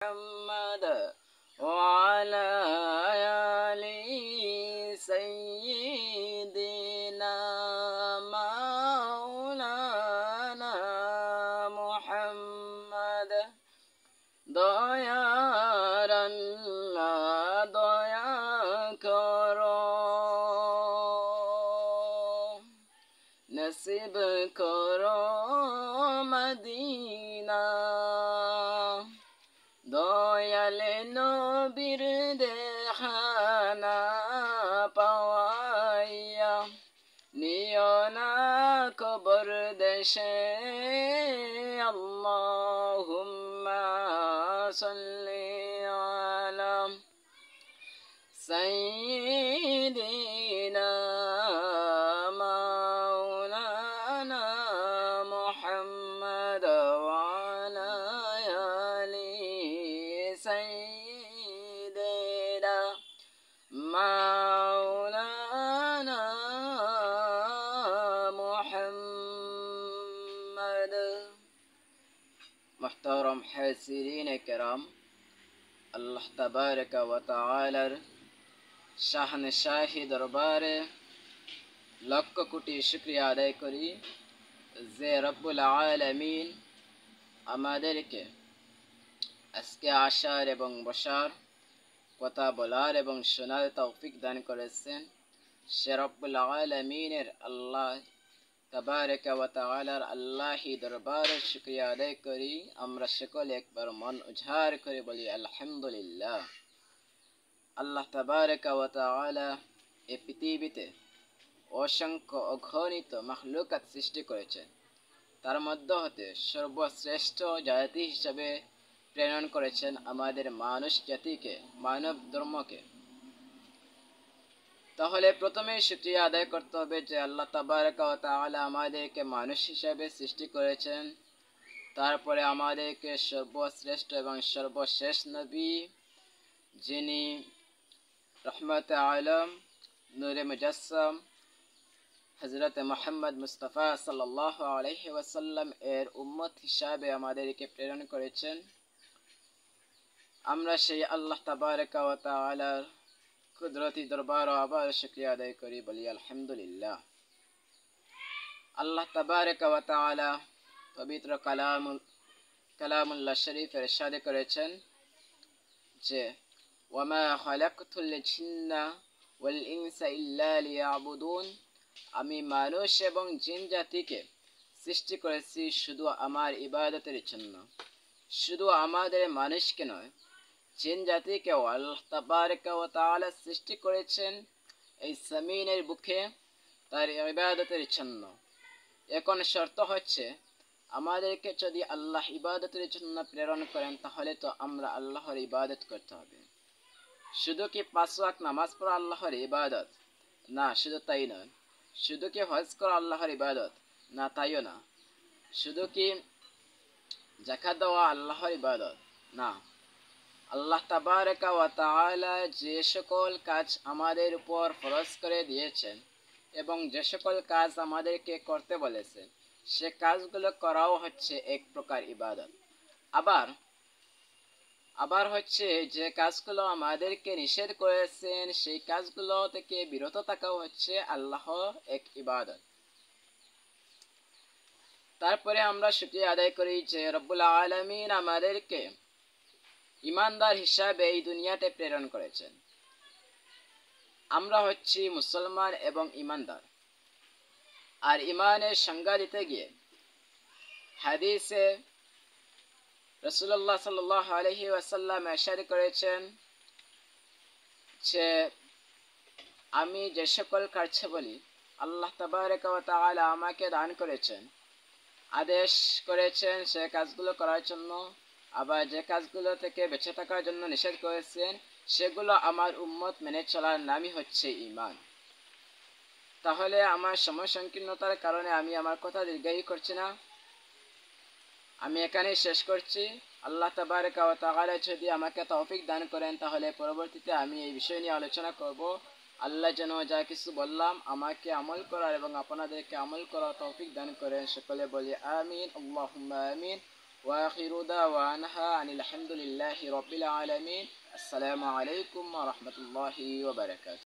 محمد وعلى آل سيدنا مولانا محمد দয়ার আল্লাহ দয়া করো নসিব করো মদিনা দয়াল নবীর দেখানা পাওয়াইয়া নিও না কবর দেশে আল্লাহুম্মা সাল্লি আলা সাইয়্যিদিনা মাওলানা মুহাম্মদ ওয়া আলা আলি সাইয়্যিদিনা মাওলানা মুহাম্মদ। মুহতারাম হাজিরিন کرام, আল্লাহ তাবারক ওয়া তাআলার শাহনশাহী দরবারে লক্ষ কোটি শুকরিয়া আদায় করি যে রব্বুল আলামিন আমাদেরকে আজকে আসার এবং বসার, কথা বলার এবং শোনার তৌফিক দান করেছেন। সে রব্বুল আলামিনের আল্লাহ তাবারক ওয়া তাআলার আল্লাহি দরবারে শুকরিয়া আদায় করি। আমরা সকলে একবার মন উজাড় করে বলি আলহামদুলিল্লাহ। আল্লাহ তাবারক ওয়া তাআলা এই পৃথিবীতে অসংখ্য অগণিত মাখলুকাত সৃষ্টি করেছেন, তার মধ্যে হতে সর্বশ্রেষ্ঠ জাতি হিসাবে প্রেরণ করেছেন আমাদের মানুষ জাতিকে, মানব ধর্মকে। তাহলে প্রথমেই শুকরিয়া আদায় করতে হবে যে আল্লাহ তাবারক ওয়া তাআলা আমাদেরকে মানুষ হিসাবে সৃষ্টি করেছেন, তারপরে আমাদেরকে সর্বশ্রেষ্ঠ এবং সর্বশেষ নবী, যিনি রহমতে আলম নূরে মুজাসসাম হযরত মুহাম্মদ মুস্তাফা সাল্লাল্লাহু আলাইহি ওয়াসাল্লাম এর উম্মত হিসাবে আমাদেরকে প্রেরণ করেছেন। আমরা সেই আল্লাহ তাবারক ওয়া তাআলার কুদরতি দরবার আবার শুকরিয়া আদায় করি, বলি আলহামদুলিল্লাহ। আল্লাহ তাবারক ওয়া তাআলা পবিত্র কালামুল্লাহ শরীফে ইরশাদ করেছেন যে ওয়ামা খালাকতুল জিন্না ওয়াল ইনসা ইল্লা লিয়াবুদুন, আমি মানুষ এবং জিন জাতিকে সৃষ্টি করেছি শুধু আমার ইবাদতের জন্য। শুধু আমাদের মানুষকে নয়, জিন জাতিকেও আল্লাহ তাবারক ওয়া তাআলা সৃষ্টি করেছেন এই জমিনের বুকে তার ইবাদতের জন্য। এখন শর্ত হচ্ছে আমাদেরকে যদি আল্লাহ ইবাদতের জন্য প্রেরণ করেন তাহলে তো আমরা আল্লাহর ইবাদত করতে হবে। শুধু কি 5 ওয়াক্ত নামাজ পড়া আল্লাহর ইবাদত? না, শুধু তাই নয়। শুধু কি হজ করা আল্লাহর ইবাদত? না, তাইও না। শুধু কি যাকাত দেওয়া আল্লাহর ইবাদত? না। আল্লাহ তাবারক ওয়া তাআলা যে সকল কাজ আমাদের উপর ফরজ করে দিয়েছেন এবং যে সকল কাজ আমাদেরকে করতে বলেছেন, সে কাজগুলো করাও হচ্ছে এক প্রকার ইবাদত। আবার হচ্ছে যে কাজগুলো আমাদেরকে নিষেধ করেছেন সেই কাজগুলো থেকে বিরত থাকাও হচ্ছে আল্লাহর এক ইবাদত। তারপরে আমরা শুকরিয়া আদায় করি যে রব্বুল আলামিন আমাদেরকে ইমানদার হিসাবে এই দুনিয়াতে প্রেরণ করেছেন। আমরা হচ্ছি মুসলমান এবং ইমানদার। আর ইমানের সংজ্ঞা দিতে গিয়ে হাদিসে রাসূলুল্লাহ সাল্লাল্লাহু আলাইহি ওয়াসাল্লাম ইরশাদ করেছেন যে আমি যে সকল কাজ বলি আল্লাহ তাবারক ওয়া তাআলা আমাকে দান করেছেন, আদেশ করেছেন সে কাজগুলো করার জন্য, আবার যে কাজগুলো থেকে বেঁচে থাকার জন্য নিষেধ করেছেন সেগুলো আমার উম্মত মেনে চলার নামই হচ্ছে ঈমান। তাহলে আমার সময় সংকীর্ণতার কারণে আমি আমার কথা দীর্ঘায়ী করছি না, আমি এখানেই শেষ করছি। আল্লাহ তাবারক ওয়া তাআলা যদি আমাকে তৌফিক দান করেন তাহলে পরবর্তীতে আমি এই বিষয় নিয়ে আলোচনা করব। আল্লাহ যেন যা কিছু বললাম আমাকে আমল করার এবং আপনাদেরকে আমল করার তৌফিক দান করেন। সকলে বলি আমিন, আল্লাহুম্মা আমিন। ওয়া আখিরু দাওয়ানা আনিল হামদুলিল্লাহি রাব্বিল আলামিন। আসসালামু আলাইকুম ওয়া রাহমাতুল্লাহি ওয়া বারাকাতুহু।